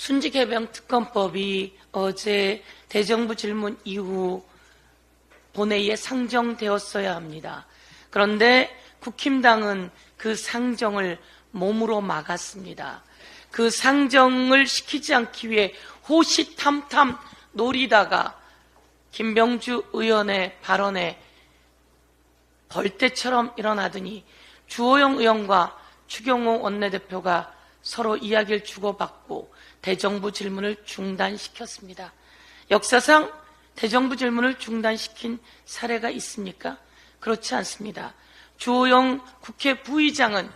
순직해병특검법이 어제 대정부 질문 이후 본회의에 상정되었어야 합니다. 그런데 국힘당은 그 상정을 몸으로 막았습니다. 그 상정을 시키지 않기 위해 호시탐탐 노리다가 김병주 의원의 발언에 벌떼처럼 일어나더니 주호영 의원과 추경호 원내대표가 서로 이야기를 주고받고 대정부 질문을 중단시켰습니다. 역사상 대정부 질문을 중단시킨 사례가 있습니까? 그렇지 않습니다. 주호영 국회 부의장은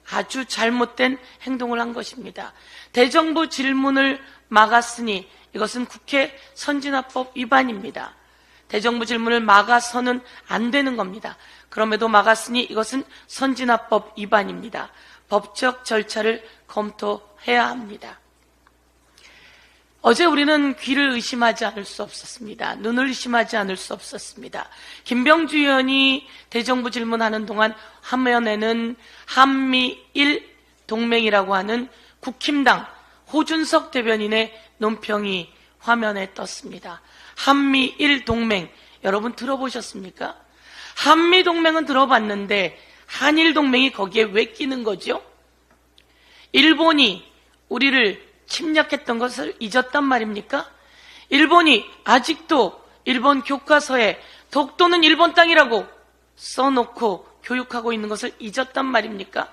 아주 잘못된 행동을 한 것입니다. 대정부 질문을 막았으니 이것은 국회 선진화법 위반입니다. 대정부 질문을 막아서는 안 되는 겁니다. 그럼에도 막았으니 이것은 선진화법 위반입니다. 법적 절차를 검토해야 합니다. 어제 우리는 귀를 의심하지 않을 수 없었습니다. 눈을 의심하지 않을 수 없었습니다. 김병주 의원이 대정부 질문하는 동안 화면에는 한미일 동맹이라고 하는 국힘당 호준석 대변인의 논평이 화면에 떴습니다. 한미일 동맹, 여러분 들어보셨습니까? 한미 동맹은 들어봤는데 한일 동맹이 거기에 왜 끼는 거죠? 일본이 우리를 침략했던 것을 잊었단 말입니까? 일본이 아직도 일본 교과서에 독도는 일본 땅이라고 써놓고 교육하고 있는 것을 잊었단 말입니까?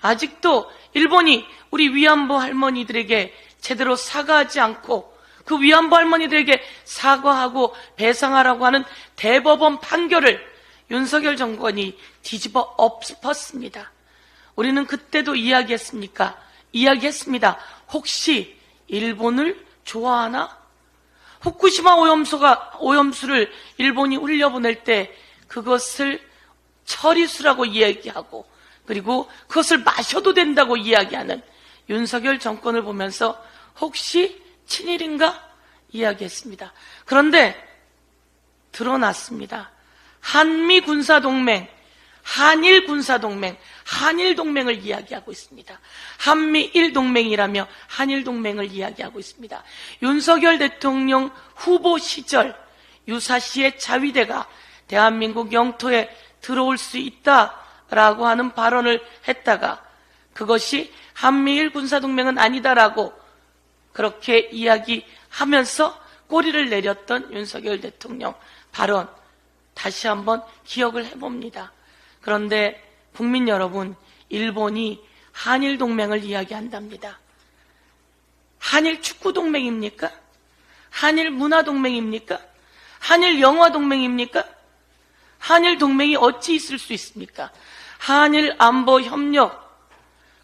아직도 일본이 우리 위안부 할머니들에게 제대로 사과하지 않고 그 위안부 할머니들에게 사과하고 배상하라고 하는 대법원 판결을 윤석열 정권이 뒤집어 엎었습니다. 우리는 그때도 이야기했습니까? 이야기했습니다. 혹시 일본을 좋아하나? 후쿠시마 오염수를 일본이 흘려보낼 때 그것을 처리수라고 이야기하고 그리고 그것을 마셔도 된다고 이야기하는 윤석열 정권을 보면서 혹시 친일인가? 이야기했습니다. 그런데 드러났습니다. 한미 군사동맹, 한일 군사동맹, 한일 동맹을 이야기하고 있습니다. 한미일 동맹이라며 한일 동맹을 이야기하고 있습니다. 윤석열 대통령 후보 시절 유사시의 자위대가 대한민국 영토에 들어올 수 있다라고 하는 발언을 했다가 그것이 한미일 군사동맹은 아니다라고 그렇게 이야기하면서 꼬리를 내렸던 윤석열 대통령 발언 다시 한번 기억을 해봅니다. 그런데 국민 여러분, 일본이 한일 동맹을 이야기한답니다. 한일 축구 동맹입니까? 한일 문화 동맹입니까? 한일 영화 동맹입니까? 한일 동맹이 어찌 있을 수 있습니까? 한일 안보 협력.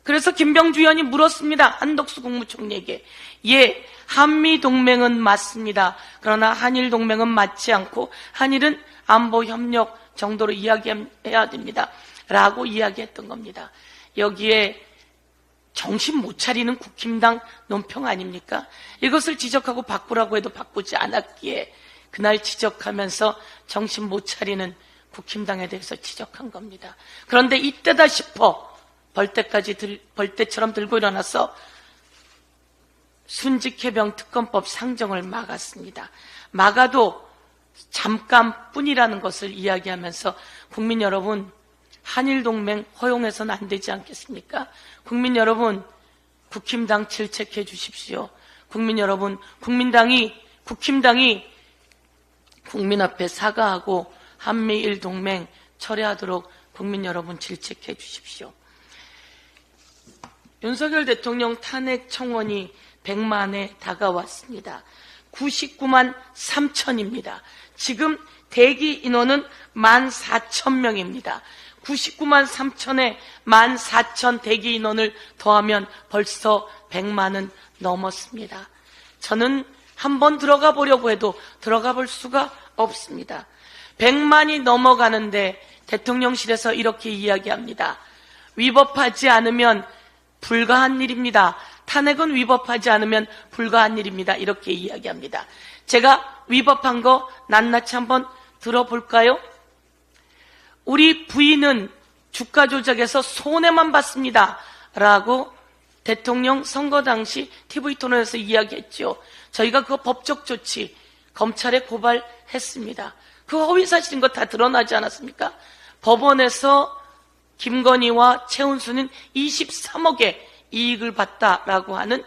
그래서 김병주 의원이 물었습니다. 한덕수 국무총리에게. 예, 한미 동맹은 맞습니다. 그러나 한일 동맹은 맞지 않고 한일은 안보 협력 정도로 이야기해야 됩니다. 라고 이야기했던 겁니다. 여기에 정신 못 차리는 국힘당 논평 아닙니까? 이것을 지적하고 바꾸라고 해도 바꾸지 않았기에 그날 지적하면서 정신 못 차리는 국힘당에 대해서 지적한 겁니다. 그런데 이때다 싶어 벌떼처럼 들고 일어나서 순직해병특검법 상정을 막았습니다. 막아도 잠깐뿐이라는 것을 이야기하면서 국민 여러분, 한일동맹 허용해서는 안 되지 않겠습니까? 국민 여러분, 국힘당 질책해 주십시오. 국민 여러분, 국힘당이 국민 앞에 사과하고 한미일 동맹 철회하도록 국민 여러분 질책해 주십시오. 윤석열 대통령 탄핵 청원이 100만에 다가왔습니다. 99만 3천입니다. 지금 대기 인원은 14,000명입니다. 99만 3천에 14,000 대기 인원을 더하면 벌써 100만은 넘었습니다. 저는 한번 들어가 보려고 해도 들어가 볼 수가 없습니다. 100만이 넘어가는데 대통령실에서 이렇게 이야기합니다. 위법하지 않으면 불가한 일입니다. 탄핵은 위법하지 않으면 불가한 일입니다. 이렇게 이야기합니다. 제가 위법한 거 낱낱이 한번 들어볼까요? 우리 부인은 주가 조작에서 손해만 봤습니다. 라고 대통령 선거 당시 TV토론에서 이야기했죠. 저희가 그 법적 조치 검찰에 고발했습니다. 그 허위사실인 거 다 드러나지 않았습니까? 법원에서 김건희와 최은수는 23억의 이익을 봤다라고 하는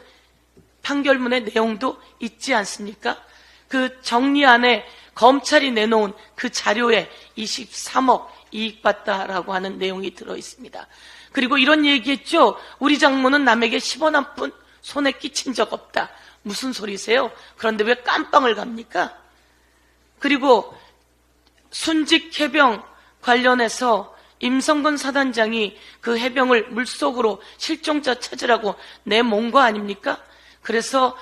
판결문의 내용도 있지 않습니까? 그 정리안에 검찰이 내놓은 그 자료에 23억 이익 봤다라고 하는 내용이 들어있습니다. 그리고 이런 얘기했죠. 우리 장모는 남에게 10원 한 푼 손에 끼친 적 없다. 무슨 소리세요? 그런데 왜 깜빵을 갑니까? 그리고 순직 해병 관련해서 임성근 사단장이 그 해병을 물속으로 실종자 찾으라고 내몬 거 아닙니까? 그래서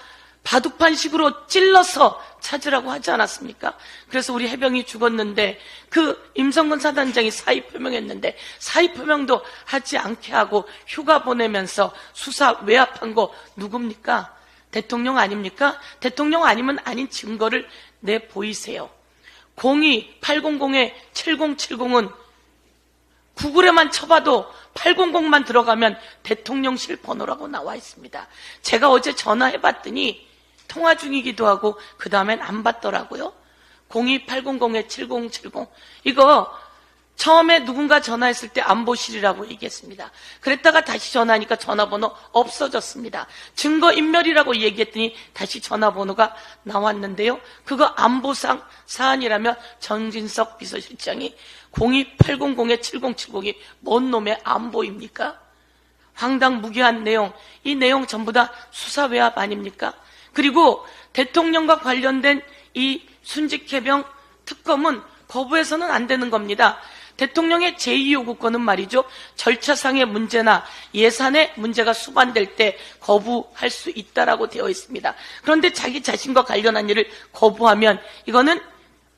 바둑판식으로 찔러서 찾으라고 하지 않았습니까? 그래서 우리 해병이 죽었는데 그 임성근 사단장이 사의 표명했는데 사의 표명도 하지 않게 하고 휴가 보내면서 수사 외압한 거 누굽니까? 대통령 아닙니까? 대통령 아니면 아닌 증거를 내보이세요. 02-800-7070은 구글에만 쳐봐도 800만 들어가면 대통령실 번호라고 나와 있습니다. 제가 어제 전화해봤더니 통화 중이기도 하고 그 다음엔 안 받더라고요. 02-800-7070 이거 처음에 누군가 전화했을 때 안보실이라고 얘기했습니다. 그랬다가 다시 전화하니까 전화번호 없어졌습니다. 증거인멸이라고 얘기했더니 다시 전화번호가 나왔는데요. 그거 안보상 사안이라면 정진석 비서실장이 02-800-7070이 뭔 놈의 안보입니까? 황당무계한 내용, 이 내용 전부 다 수사 외압 아닙니까? 그리고 대통령과 관련된 이 순직해병 특검은 거부해서는 안 되는 겁니다. 대통령의 제2요구권은 말이죠. 절차상의 문제나 예산의 문제가 수반될 때 거부할 수 있다라고 되어 있습니다. 그런데 자기 자신과 관련한 일을 거부하면 이거는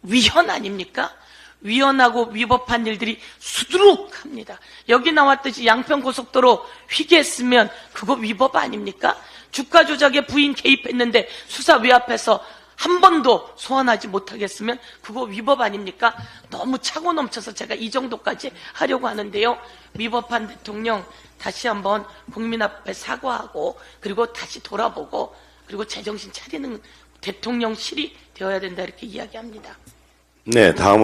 위헌 아닙니까? 위헌하고 위법한 일들이 수두룩합니다. 여기 나왔듯이 양평고속도로 휘게했으면 그거 위법 아닙니까? 주가 조작에 부인 개입했는데 수사 외압해서 한 번도 소환하지 못하겠으면 그거 위법 아닙니까? 너무 차고 넘쳐서 제가 이 정도까지 하려고 하는데요. 위법한 대통령 다시 한번 국민 앞에 사과하고 그리고 다시 돌아보고 그리고 제정신 차리는 대통령실이 되어야 된다 이렇게 이야기합니다. 네, 다음으로